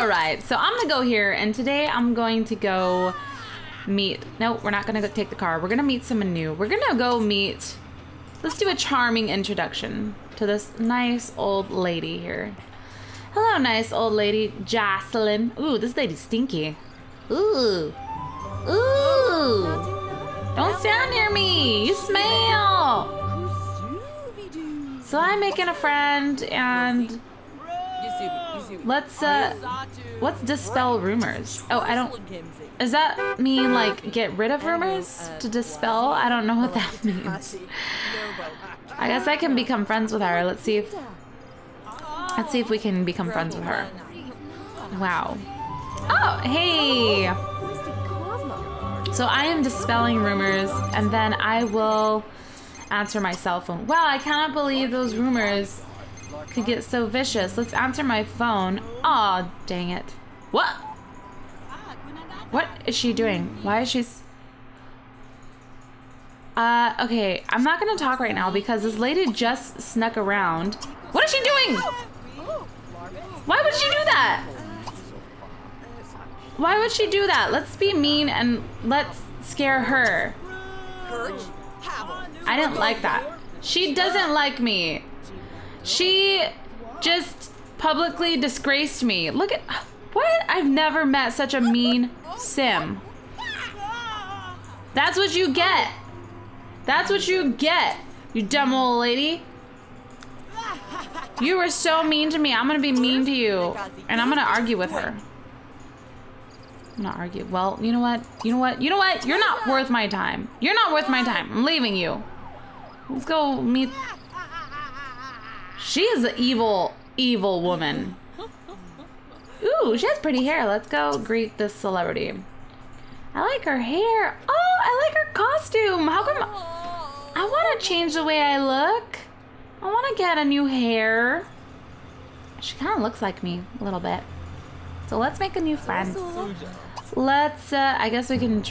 All right, so I'm gonna go here, and today I'm going to go meet. No, we're not gonna go take the car. We're gonna meet someone new. We're gonna go meet. Let's do a charming introduction to this nice old lady here. Hello, nice old lady, Jocelyn. Ooh, this lady's stinky. Ooh, ooh! Don't stand near me. You smell. So I'm making a friend, and let's dispel rumors. Oh, I don't. Does that mean like get rid of rumors? To dispel? I don't know what that means. I guess I can become friends with her. Let's see if we can become friends with her. Wow. Oh, hey. So I am dispelling rumors, and then I will answer my cell phone. Wow, I cannot believe those rumors could get so vicious. Let's answer my phone. Aw, dang it. What? What is she doing? Why is she... okay, I'm not gonna talk right now because this lady just snuck around. What is she doing? Why would she do that? Why would she do that? Let's be mean and let's scare her. I didn't like that. She doesn't like me. She just publicly disgraced me. Look at... What? I've never met such a mean sim. That's what you get. That's what you get, you dumb old lady. You were so mean to me. I'm gonna be mean to you. And I'm gonna argue with her. I'm gonna argue. Well, you know what? You know what? You know what? You're not worth my time. You're not worth my time. I'm leaving you. Let's go meet... She is an evil, evil woman. Ooh, she has pretty hair. Let's go greet this celebrity. I like her hair. Oh, I like her costume. How come... I want to change the way I look. I want to get a new hair. She kind of looks like me a little bit. So let's make a new friend. Let's, I guess we can...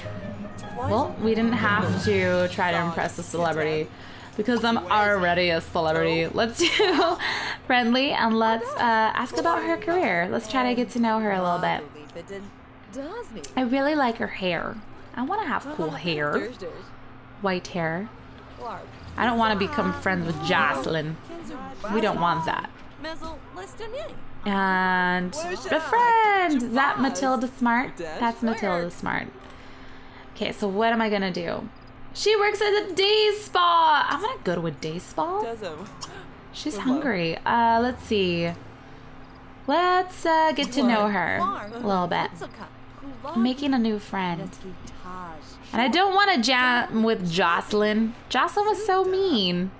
Well, we didn't have to try to impress a celebrity because I'm already a celebrity. Let's do friendly and let's ask about her career. Let's try to get to know her a little bit. I really like her hair. I want to have cool hair. White hair. I don't want to become friends with Jocelyn. We don't want that. And befriend! Is that Matilda Smart? That's Matilda Smart. Okay, so what am I gonna do? She works at a day spa! I'm gonna go to a day spa? She's hungry. Let's see. Let's get to know her a little bit. I'm making a new friend. And I don't want to jam with Jocelyn. Jocelyn was so mean.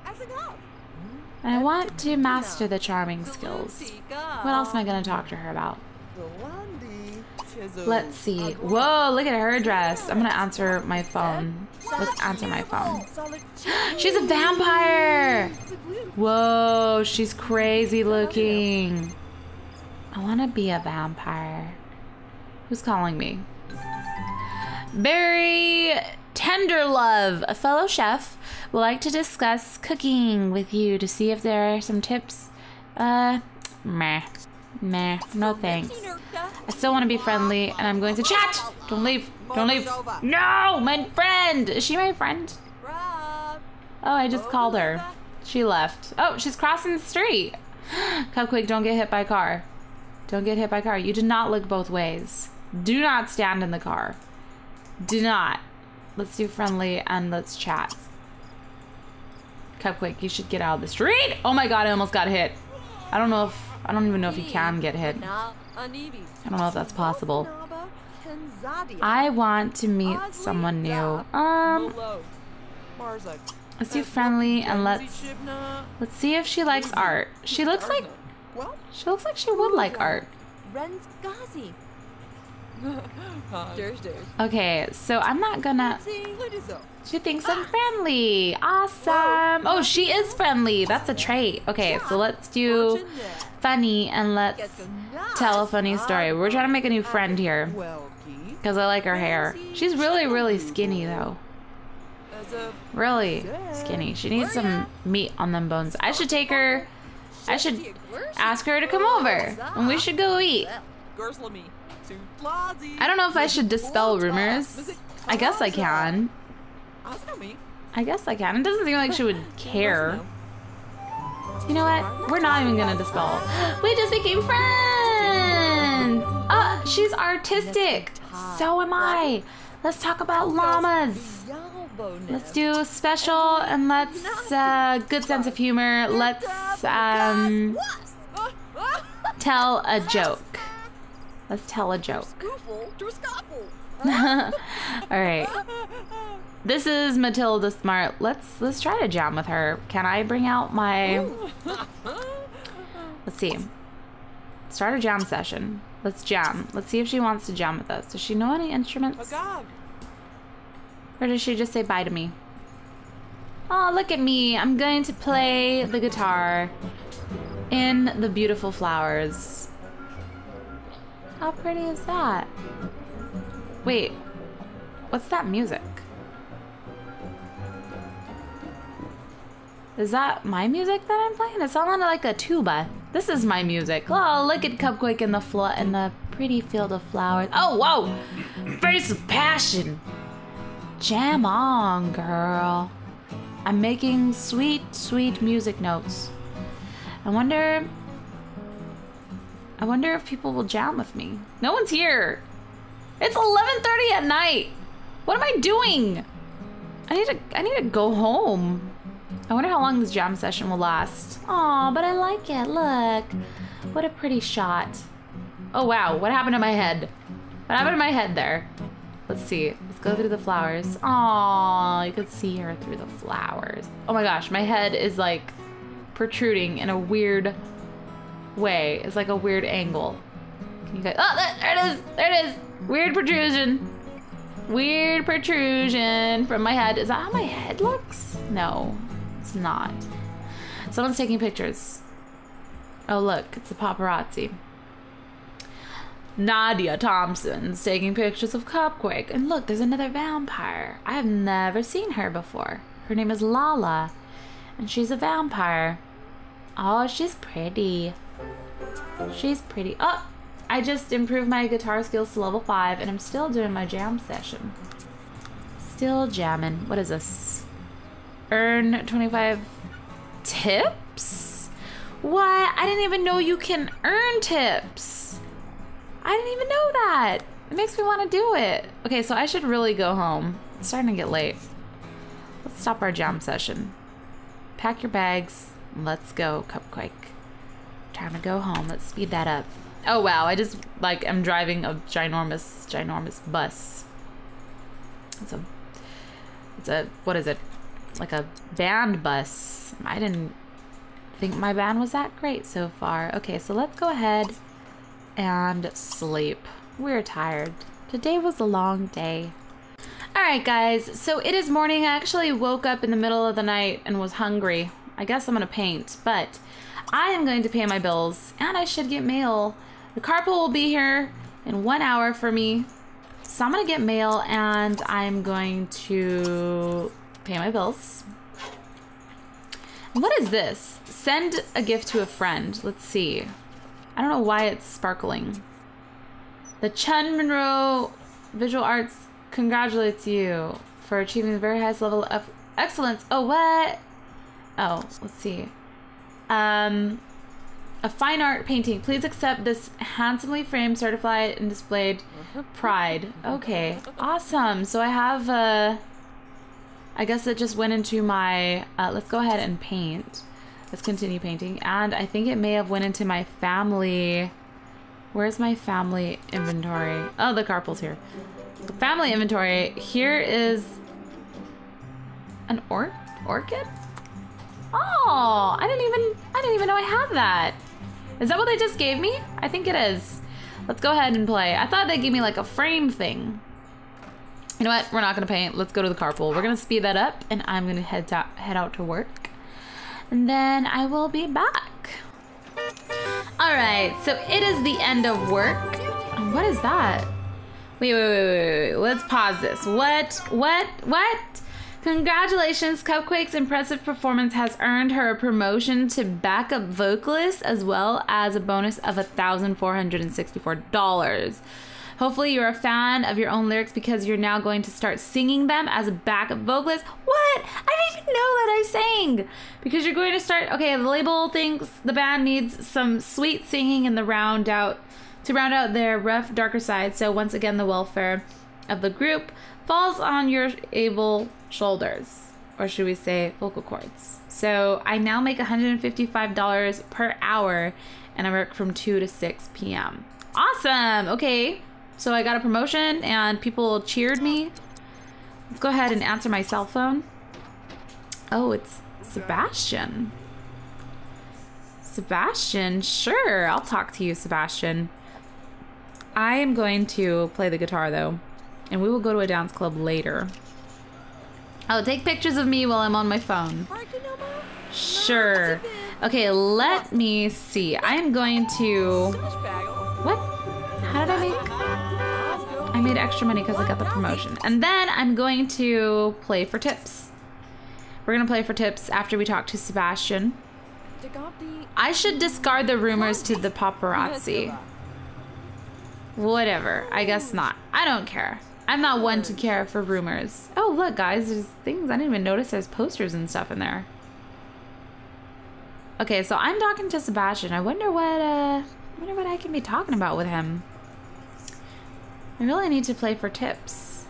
And I want to master the charming skills. What else am I going to talk to her about? Let's see. Whoa, look at her dress. I'm going to answer my phone. Let's answer my phone. She's a vampire. Whoa, she's crazy looking. I want to be a vampire. Who's calling me? Barry Tenderlove, a fellow chef, would like to discuss cooking with you to see if there are some tips. Meh, no thanks. I still want to be friendly, and I'm going to chat. Don't leave, don't leave. No, my friend. Is she my friend? Oh, I just called her. She left. Oh, she's crossing the street. Cupquake, don't get hit by a car. Don't get hit by a car. You do not look both ways. Do not stand in the car. Do not. Let's do friendly and let's chat. Cupquake, you should get out of the street. Oh my god, I almost got hit. I don't even know if you can get hit. I don't know if that's possible. I want to meet someone new. Let's do friendly and let's see if she likes art. She looks like she would like art. Okay, so I'm not gonna... She thinks I'm friendly. Awesome. Oh, she is friendly. That's a trait. Okay, so let's do funny and let's tell a funny story. We're trying to make a new friend here because I like her hair. She's really, really skinny though. Really skinny. She needs some meat on them bones. I should take her... I should ask her to come over and we should go eat. I don't know if I should dispel rumors. I guess I can. I guess I can. It doesn't seem like she would care. You know what? We're not even gonna dispel. We just became friends! She's artistic. So am I. Let's talk about llamas. Let's do special and let's, good sense of humor. Let's, tell a joke. Let's tell a joke. Alright. This is Matilda Smart. Let's try to jam with her. Can I bring out my... Let's see. Start a jam session. Let's jam. Let's see if she wants to jam with us. Does she know any instruments? Or does she just say bye to me? Oh, look at me. I'm going to play the guitar in the beautiful flowers. How pretty is that? Wait, what's that music? Is that my music that I'm playing? It sounded like a tuba. This is my music. Oh, look at Cupquake in the pretty field of flowers. Oh, whoa! Face of passion. Jam on, girl. I'm making sweet, sweet music notes. I wonder if people will jam with me. No one's here. It's 11:30 at night. What am I doing? I need to go home. I wonder how long this jam session will last. Aw, but I like it. Look. What a pretty shot. Oh, wow. What happened to my head? What happened to my head there? Let's see. Let's go through the flowers. Aw, you could see her through the flowers. Oh my gosh, my head is like protruding in a weird way. It's like a weird angle. Can you guys... Oh, there it is. There it is. Weird protrusion. Weird protrusion from my head. Is that how my head looks? No, it's not. Someone's taking pictures. Oh, look, it's a paparazzi. Nadia Thompson's taking pictures of Cupquake. And look, there's another vampire. I have never seen her before. Her name is Lala. And she's a vampire. Oh, she's pretty. She's pretty. Oh, I just improved my guitar skills to level 5 and I'm still doing my jam session. Still jamming. What is this? Earn 25 tips? What? I didn't even know you can earn tips. I didn't even know that. It makes me want to do it. Okay, so I should really go home. It's starting to get late. Let's stop our jam session. Pack your bags. Let's go, Cupquake. Time to go home. Let's speed that up. Oh wow, I just like am driving a ginormous bus. It's a what is it? Like a band bus. I didn't think my band was that great so far. Okay, so let's go ahead and sleep. We're tired. Today was a long day. Alright guys, so it is morning. I actually woke up in the middle of the night and was hungry. I guess I'm gonna paint, but I am going to pay my bills and I should get mail. The carpool will be here in 1 hour for me. So I'm gonna get mail and I'm going to pay my bills. And what is this? Send a gift to a friend. Let's see. I don't know why it's sparkling. The Chun Monroe Visual Arts congratulates you for achieving the very highest level of excellence. Oh, what? Oh, let's see. A fine art painting. Please accept this handsomely framed, certified, and displayed pride. Okay, awesome. So I have, I guess it just went into my, let's go ahead and paint. Let's continue painting. And I think it may have went into my family. Where's my family inventory? Oh, the carpool's here. The family inventory. Here is an orchid? Oh, I didn't even know I had that. Is that what they just gave me? I think it is. Let's go ahead and play. I thought they gave me like a frame thing. You know what? We're not gonna paint. Let's go to the carpool. We're gonna speed that up and I'm gonna head out to work. And then I will be back. All right, so it is the end of work. What is that? Wait. Let's pause this. What? Congratulations, Cupquake's impressive performance has earned her a promotion to backup vocalist as well as a bonus of $1,464. Hopefully you're a fan of your own lyrics because you're now going to start singing them as a backup vocalist. What? I didn't even know that I sang. Because you're going to start, okay, the label thinks the band needs some sweet singing in the round out their rough, darker side. So once again, the welfare of the group falls on your able shoulders, or should we say vocal cords. So I now make $155 per hour and I work from 2 to 6 p.m. Awesome. Okay, so I got a promotion and people cheered me. Let's go ahead and answer my cell phone. Oh, it's Sebastian. Sebastian, sure, I'll talk to you, Sebastian. I am going to play the guitar though, and we will go to a dance club later. Oh, take pictures of me while I'm on my phone. Sure. Okay, let me see. I am going to... What? How did I make... I made extra money because I got the promotion. And then I'm going to play for tips. We're going to play for tips after we talk to Sebastian. I should discard the rumors to the paparazzi. Whatever. I guess not. I don't care. I'm not one to care for rumors. Oh, look, guys. There's things. I didn't even notice there's posters and stuff in there. Okay, so I'm talking to Sebastian. I wonder what I can be talking about with him. I really need to play for tips.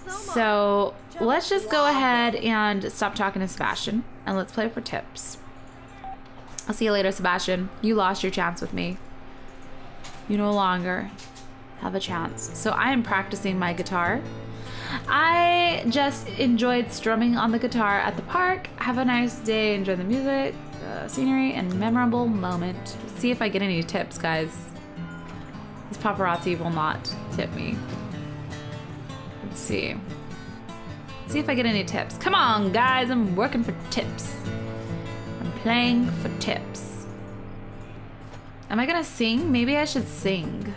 So let's just go ahead and stop talking to Sebastian and let's play for tips. I'll see you later, Sebastian. You lost your chance with me. You no longer have a chance. So I am practicing my guitar. I just enjoyed strumming on the guitar at the park. Have a nice day. Enjoy the music, scenery, and memorable moment. See if I get any tips, guys. This paparazzi will not tip me. Let's see. See if I get any tips. Come on, guys. I'm working for tips. I'm playing for tips. Am I gonna sing? Maybe I should sing.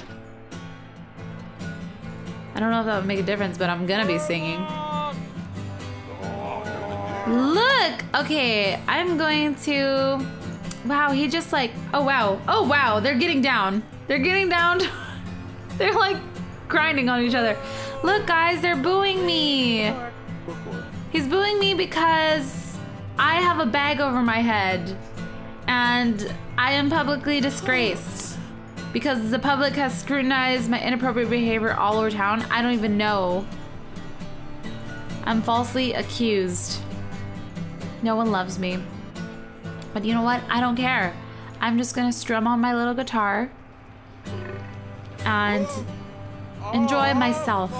I don't know if that would make a difference, but I'm gonna be singing. Look! Okay, I'm going to... Wow, he just like... Oh, wow. Oh, wow. They're getting down. They're getting down. They're like grinding on each other. Look, guys, they're booing me. He's booing me because I have a bag over my head. And I am publicly disgraced because the public has scrutinized my inappropriate behavior all over town. I don't even know. I'm falsely accused. No one loves me. But you know what? I don't care. I'm just gonna strum on my little guitar and enjoy myself.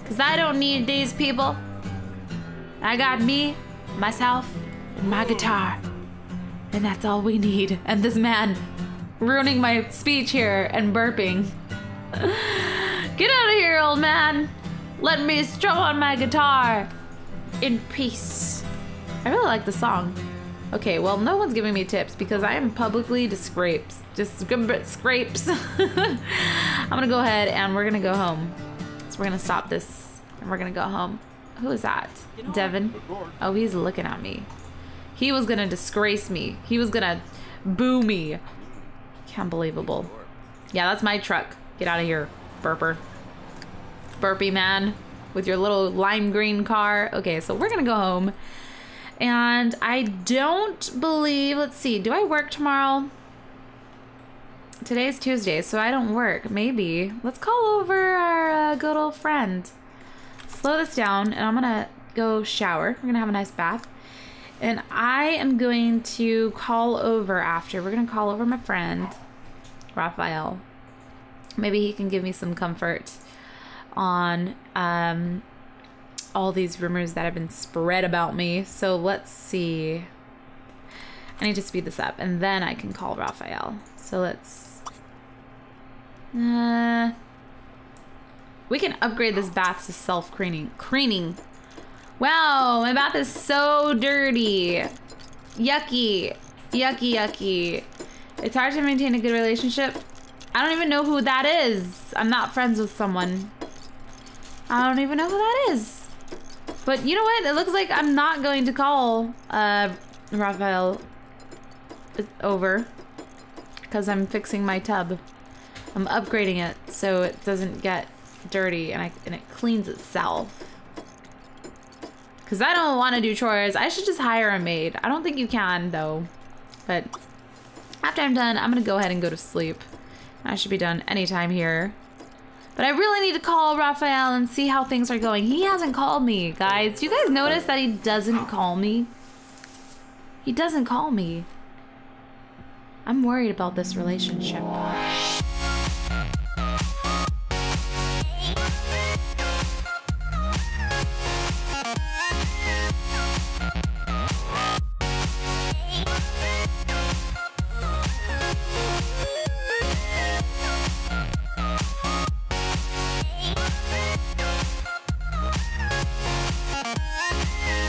Because I don't need these people. I got me, myself, and my guitar. And that's all we need. And this man ruining my speech here and burping. Get out of here, old man. Let me strum on my guitar in peace. I really like the song. Okay, well, no one's giving me tips because I am publicly disgraced. Scrapes. I'm gonna go ahead and we're gonna go home. So we're gonna stop this and we're gonna go home. Who is that? Devin? Oh, he's looking at me. He was gonna disgrace me. He was gonna boo me. Unbelievable. Yeah, that's my truck. Get out of here, burper. Burpy man with your little lime green car. Okay, so we're gonna go home. And I don't believe, let's see, do I work tomorrow? Today's Tuesday, so I don't work. Maybe. Let's call over our good old friend. Slow this down, and I'm gonna go shower. We're gonna have a nice bath. And I am going to call over after. We're gonna call over my friend, Raphael. Maybe he can give me some comfort on all these rumors that have been spread about me. So let's see. I need to speed this up and then I can call Raphael. So let's... we can upgrade this bath to self-cleaning. Wow, my bath is so dirty. Yucky. Yucky, yucky. It's hard to maintain a good relationship. I don't even know who that is. I'm not friends with someone. I don't even know who that is. But you know what? It looks like I'm not going to call Raphael over because I'm fixing my tub. I'm upgrading it so it doesn't get dirty and it cleans itself. Because I don't want to do chores. I should just hire a maid. I don't think you can, though. But after I'm done, I'm going to go ahead and go to sleep. I should be done anytime here. But I really need to call Raphael and see how things are going. He hasn't called me, guys. Do you guys notice that he doesn't call me? He doesn't call me. I'm worried about this relationship.